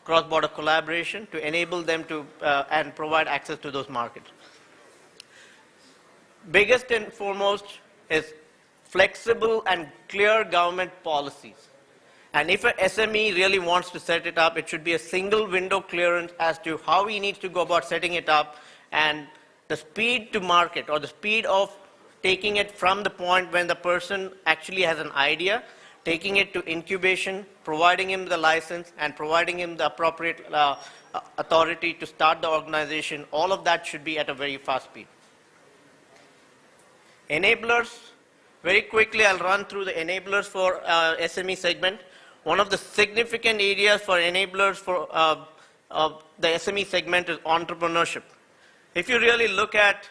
cross-border collaboration to enable them to and provide access to those markets. Biggest and foremost is flexible and clear government policies. And if an SME really wants to set it up, it should be a single window clearance as to how he needs to go about setting it up, and the speed to market or the speed of taking it from the point when the person actually has an idea, taking it to incubation, providing him the license and providing him the appropriate authority to start the organization, all of that should be at a very fast speed. Enablers. Very quickly, I'll run through the enablers for SME segment. One of the significant areas for enablers for the SME segment is entrepreneurship. If you really look at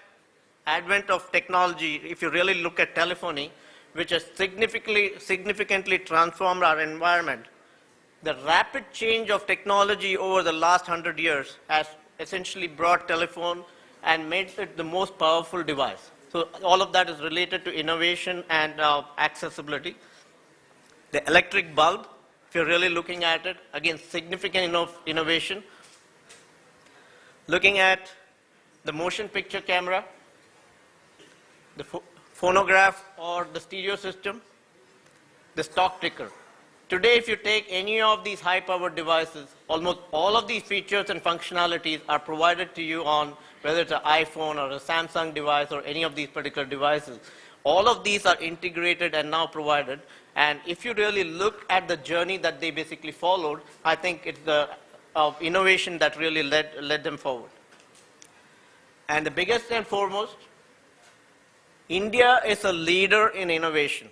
advent of technology, if you really look at telephony, which has significantly transformed our environment, the rapid change of technology over the last 100 years has essentially brought telephone and made it the most powerful device. So all of that is related to innovation and accessibility. The electric bulb, if you're really looking at it, again, significant innovation. Looking at the motion picture camera, the phonograph or the stereo system, the stock ticker. Today, if you take any of these high-powered devices, almost all of these features and functionalities are provided to you on whether it's an iPhone or a Samsung device or any of these particular devices. All of these are integrated and now provided. And if you really look at the journey that they basically followed, I think it's the innovation that really led them forward. And the biggest and foremost, India is a leader in innovation.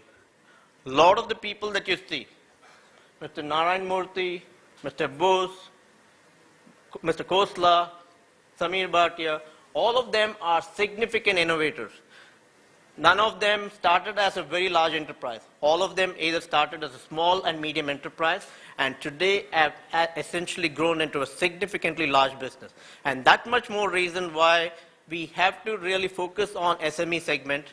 A lot of the people that you see, Mr. Narayan Murthy, Mr. Bose, Mr. Khosla, Samir Bhatia, all of them are significant innovators. None of them started as a very large enterprise. All of them either started as a small and medium enterprise and today have essentially grown into a significantly large business. And that much more reason why we have to really focus on SME segment,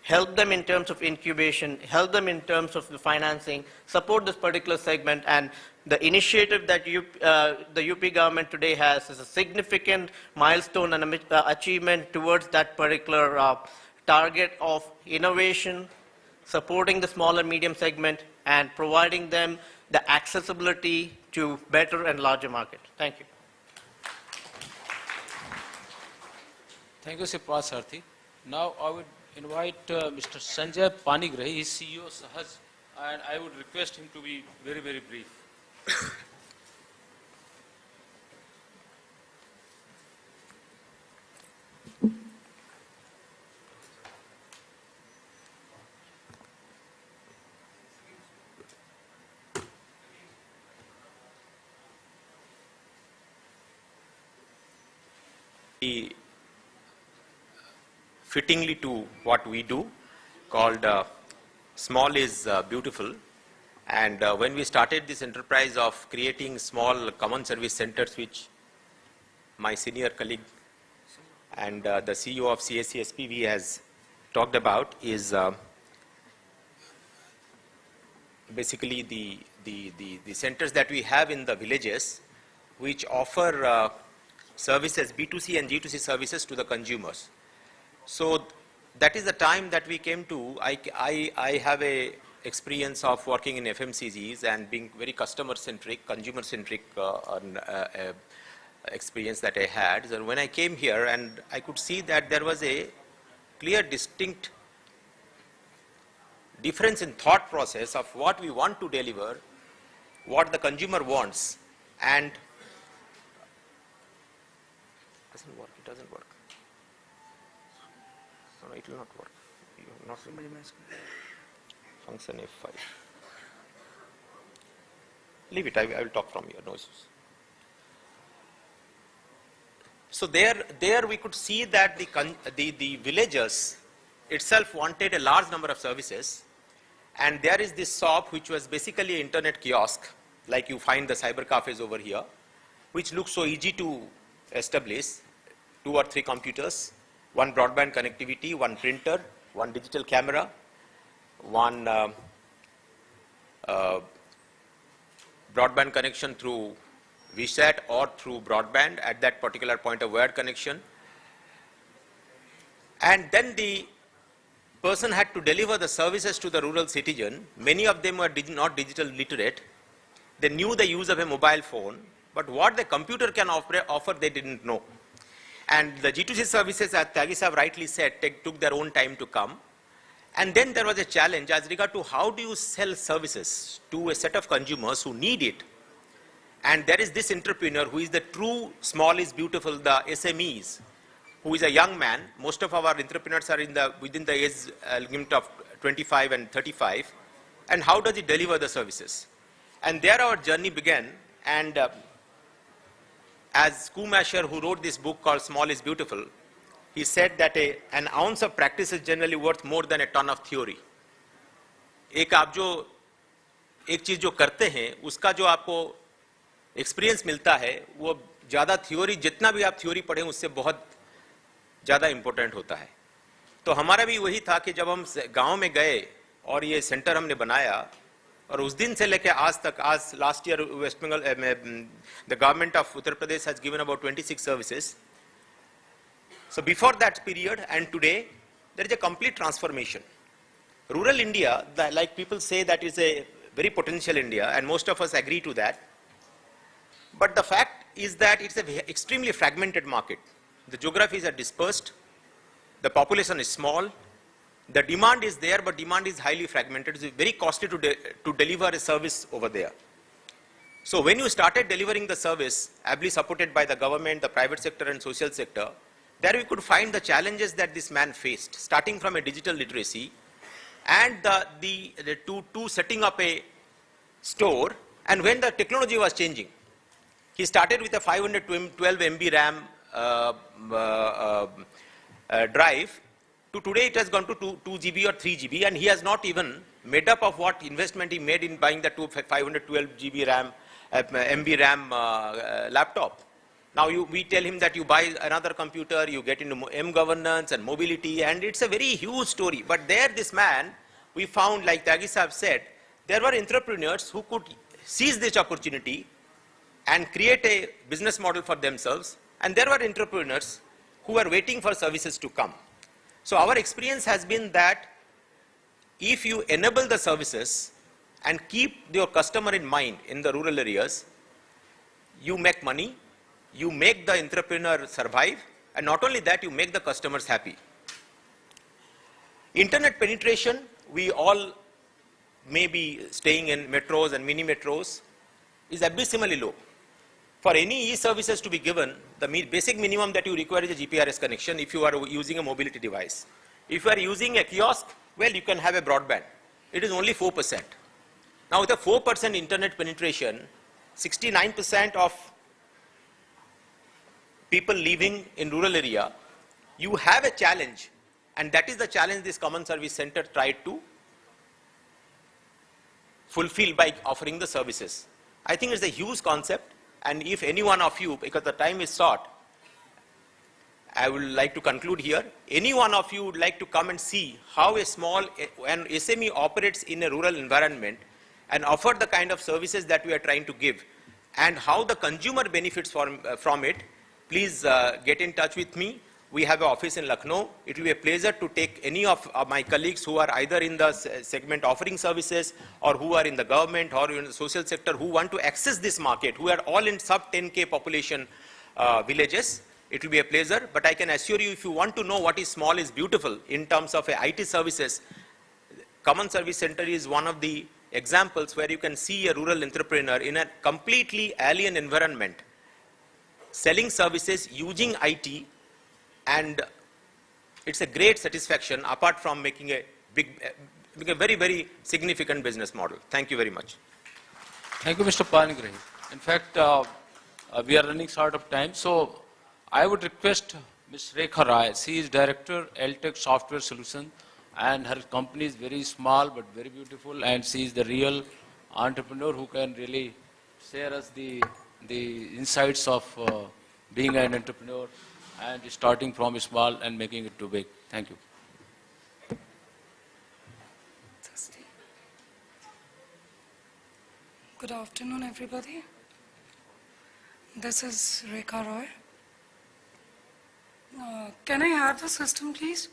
help them in terms of incubation, help them in terms of the financing, support this particular segment, and the initiative that the UP government today has is a significant milestone and achievement towards that particular target of innovation, supporting the small and medium segment, and providing them the accessibility to better and larger market. Thank you. Thank you, Sipra Sarthi. Now I would invite Mr. Sanjay Panigrahi, he is CEO Sahaj, and I would request him to be very, very brief. Fittingly to what we do, called Small is Beautiful. And when we started this enterprise of creating small common service centers, which my senior colleague and the CEO of CSC SPV has talked about, is basically the centers that we have in the villages, which offer services, B2C and G2C services to the consumers. So that is the time that we came to. I have a experience of working in FMCGs and being very customer-centric, consumer-centric experience that I had. So when I came here, and I could see that there was a clear, distinct difference in thought process of what we want to deliver, what the consumer wants, and doesn't work. It doesn't work. No, it will not work. You will not function F5. Leave it. I will talk from here. No issues. So there we could see that the villagers itself wanted a large number of services, and there is this shop which was basically an internet kiosk, like you find the cyber cafes over here, which looks so easy to establish. 2 or 3 computers, 1 broadband connectivity, 1 printer, 1 digital camera, 1 broadband connection through VSAT or through broadband at that particular point of wired connection. And then the person had to deliver the services to the rural citizen. Many of them were not digital literate. They knew the use of a mobile phone, but what the computer can offer they didn't know. And the G2C services, as Tyagi Sahab rightly said, took their own time to come. And then there was a challenge as regard to how do you sell services to a set of consumers who need it. And there is this entrepreneur who is the true small is beautiful, the SMEs, who is a young man. Most of our entrepreneurs are within the age limit of 25 and 35. And how does he deliver the services? And there our journey began. And as Schumacher, who wrote this book called Small is Beautiful, he said that an ounce of practice is generally worth more than a ton of theory. एक आप जो एक चीज जो करते हैं उसका जो आपको एक्सपीरियंस मिलता है वो ज्यादा थ्योरी, जितना भी आप थ्योरी पढ़ें उससे बहुत ज्यादा इंपॉर्टेंट होता है। तो हमारा भी वही था कि जब हम गांव में गए और ये सेंटर हमने बनाया, और उस दिन से लेकर आज तक, आज last year West Bengal the government of Uttar Pradesh has given about 26 services. So before that period and today, there is a complete transformation. Rural India, like people say, that is a very potential India, and most of us agree to that. But the fact is that it's an extremely fragmented market. The geographies are dispersed, the population is small, the demand is there, but demand is highly fragmented. It's very costly to deliver a service over there. So when you started delivering the service, ably supported by the government, the private sector and social sector, there we could find the challenges that this man faced, starting from a digital literacy and to setting up a store. And when the technology was changing, he started with a 512 MB RAM drive. To today it has gone to 2 GB or 3 GB, and he has not even made up of what investment he made in buying that 512 GB RAM, MB RAM laptop. Now we tell him that you buy another computer, you get into M-governance and mobility, and it's a very huge story. But there, this man, we found, like Tyagi Sahab said, there were entrepreneurs who could seize this opportunity and create a business model for themselves, and there were entrepreneurs who were waiting for services to come. So our experience has been that if you enable the services and keep your customer in mind in the rural areas, you make money, you make the entrepreneur survive, and not only that, you make the customers happy. Internet penetration, we all may be staying in metros and mini metros, is abysmally low. For any e-services to be given, the basic minimum that you require is a GPRS connection if you are using a mobility device. If you are using a kiosk, well, you can have a broadband. It is only 4%. Now with a 4% internet penetration, 69% of people living in rural area, you have a challenge, and that is the challenge this Common Service Center tried to fulfill by offering the services. I think it's a huge concept, and if any one of you, because the time is short, I would like to conclude here. Any one of you would like to come and see how a small an SME operates in a rural environment and offer the kind of services that we are trying to give, and how the consumer benefits from it, please get in touch with me. We have an office in Lucknow. It will be a pleasure to take any of my colleagues who are either in the segment offering services, or who are in the government or in the social sector, who want to access this market, who are all in sub 10K population villages. It will be a pleasure, but I can assure you, if you want to know what is small is beautiful in terms of IT services, Common Service Center is one of the examples where you can see a rural entrepreneur in a completely alien environment selling services using IT, and it's a great satisfaction apart from making a very, very significant business model. Thank you very much. Thank you, Mr. Panigrahi. In fact, we are running short of time, so I would request Ms. Rekha Rai. She is Director, LTech Software Solution, and her company is very small but very beautiful, and she is the real entrepreneur who can really share us the insights of being an entrepreneur and starting from small and making it too big. Thank you. Good afternoon, everybody. This is Rekha Roy. Can I have the system, please?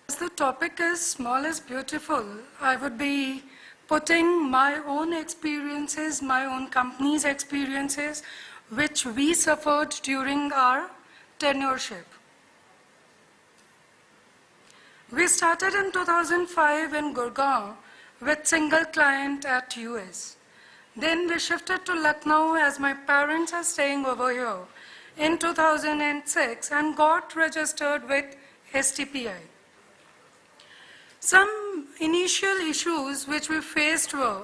As the topic is small is beautiful, I would be putting my own experiences, my own company's experiences, which we suffered during our tenureship. We started in 2005 in Gurgaon with single client at US. Then we shifted to Lucknow as my parents are staying over here in 2006 and got registered with STPI. Some initial issues which we faced were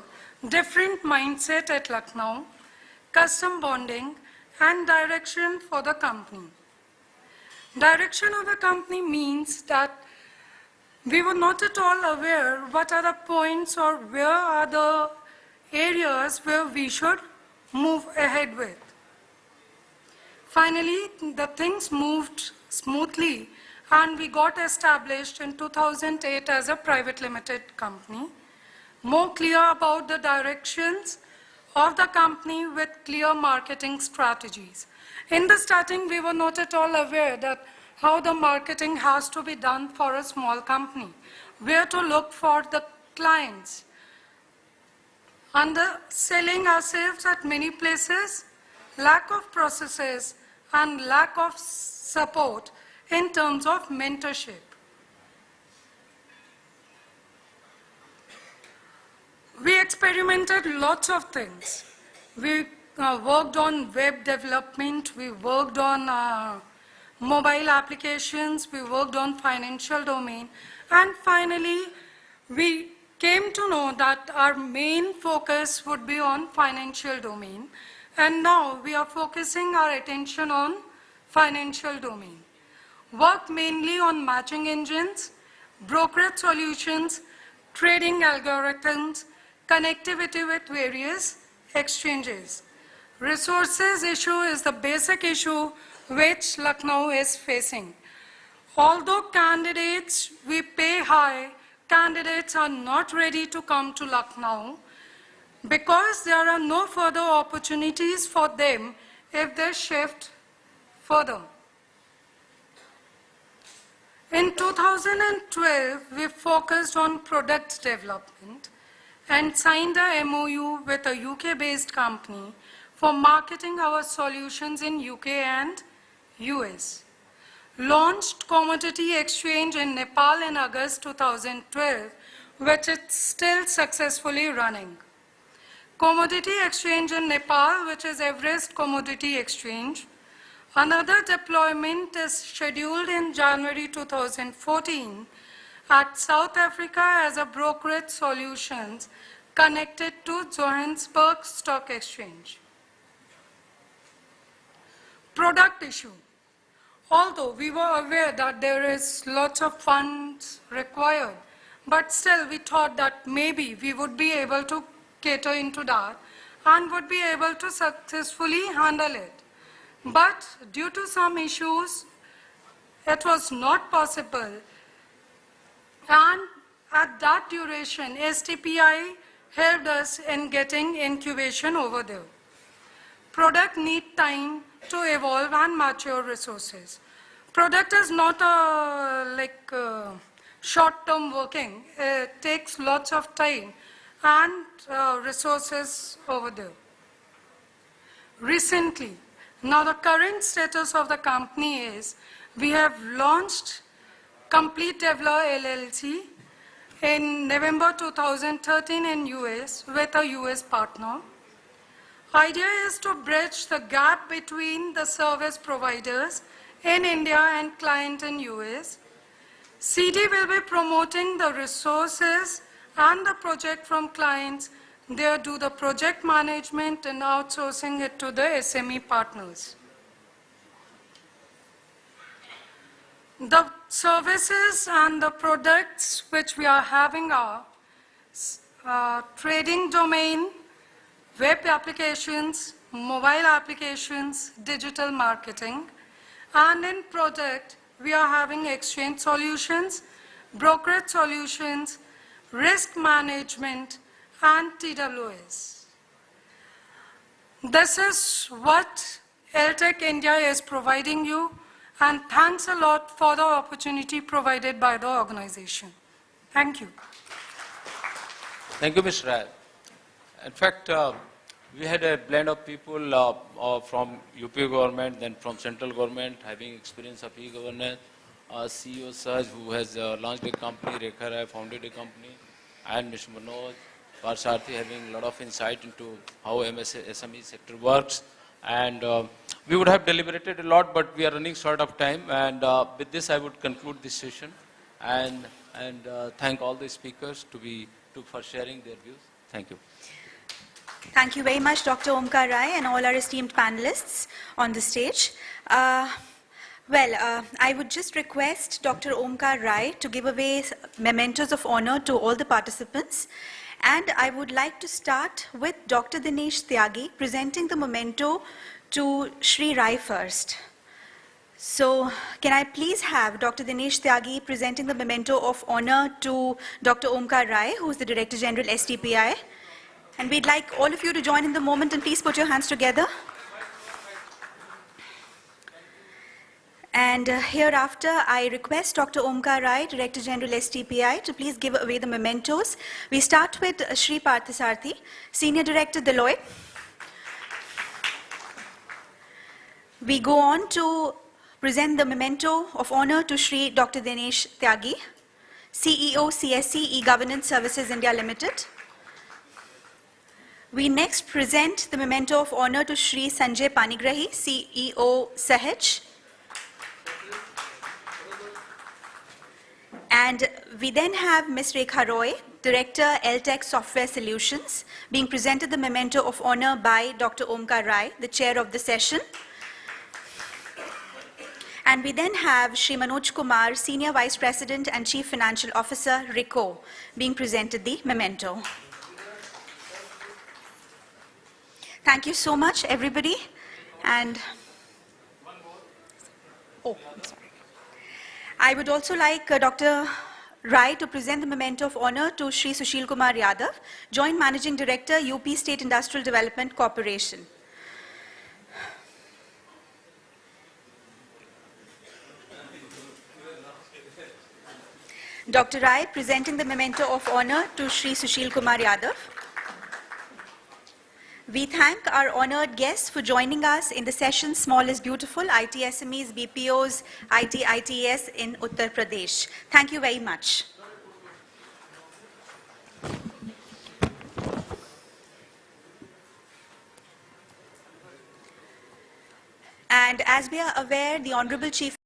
different mindset at Lucknow, custom bonding, and direction for the company. Direction of the company means that we were not at all aware what are the points or where are the areas where we should move ahead with. Finally, the things moved smoothly and we got established in 2008 as a private limited company, more clear about the directions of the company with clear marketing strategies. In the starting, we were not at all aware that how the marketing has to be done for a small company, where to look for the clients. Underselling ourselves at many places, lack of processes, and lack of support in terms of mentorship. We experimented lots of things. We worked on web development, we worked on mobile applications, we worked on financial domain, and finally we came to know that our main focus would be on financial domain, and now we are focusing our attention on financial domain. Work mainly on matching engines, brokerage solutions, trading algorithms, connectivity with various exchanges. Resources issue is the basic issue which Lucknow is facing. Although candidates, we pay high, candidates are not ready to come to Lucknow because there are no further opportunities for them if they shift further. In 2012, we focused on product development and signed a MOU with a UK-based company for marketing our solutions in UK and US. Launched commodity exchange in Nepal in August 2012, which is still successfully running. Commodity exchange in Nepal, which is Everest Commodity Exchange. Another deployment is scheduled in January 2014 at South Africa as a brokerage solutions connected to Johannesburg Stock Exchange. Product issue. Although we were aware that there is lots of funds required, but still we thought that maybe we would be able to cater into that and would be able to successfully handle it. But due to some issues, it was not possible. And at that duration, STPI helped us in getting incubation over there. Product need time to evolve and mature resources. Product is not short-term working. It takes lots of time and resources over there. Recently, now the current status of the company is we have launched Complete Developer LLC in November 2013 in US with a US partner. Idea is to bridge the gap between the service providers in India and client in US. CD will be promoting the resources and the project from clients. They do the project management and outsourcing it to the SME partners. The services and the products which we are having are trading domain, web applications, mobile applications, digital marketing, and in product we are having exchange solutions, brokerage solutions, risk management, and TWS. This is what LTech India is providing you, and thanks a lot for the opportunity provided by the organization. Thank you. Thank you, Mr. Rai. In fact, we had a blend of people from UP government, then from central government, having experience of e-governance, CEO Saj, who has launched a company, Rekha Rai founded a company, and Mr. Manoj Parsarthi having a lot of insight into how SME sector works. And we would have deliberated a lot, but we are running short of time. And with this, I would conclude this session and thank all the speakers for sharing their views. Thank you. Thank you very much, Dr. Omkar Rai, and all our esteemed panelists on the stage. I would just request Dr. Omkar Rai to give away mementos of honor to all the participants. And I would like to start with Dr. Dinesh Tyagi presenting the memento to Shri Rai first. So, can I please have Dr. Dinesh Tyagi presenting the memento of honor to Dr. Omkar Rai, who is the Director General, STPI. And we'd like all of you to join in the moment and please put your hands together. And hereafter, I request Dr. Omkar Rai, Director General, STPI, to please give away the mementos. We start with Shri Parthasarathy, Senior Director, Deloitte. We go on to present the memento of honor to Shri Dr. Dinesh Tyagi, CEO, CSC, E-Governance Services India Limited. We next present the memento of honor to Shri Sanjay Panigrahi, CEO, Sahaj. And we then have Ms. Rekha Roy, Director, LTech Software Solutions, being presented the memento of honor by Dr. Omkar Rai, the chair of the session. And we then have Shri Manoj Kumar, Senior Vice President and Chief Financial Officer, RICO, being presented the memento. Thank you so much, everybody. And I'm sorry. I would also like Dr. Rai to present the memento of honor to Shri Sushil Kumar Yadav, Joint Managing Director, UP State Industrial Development Corporation. Dr. Rai presenting the memento of honor to Shri Sushil Kumar Yadav. We thank our honored guests for joining us in the session Small is Beautiful, IT SMEs, BPOs, IT ITES in Uttar Pradesh. Thank you very much. And as we are aware, the Honorable Chief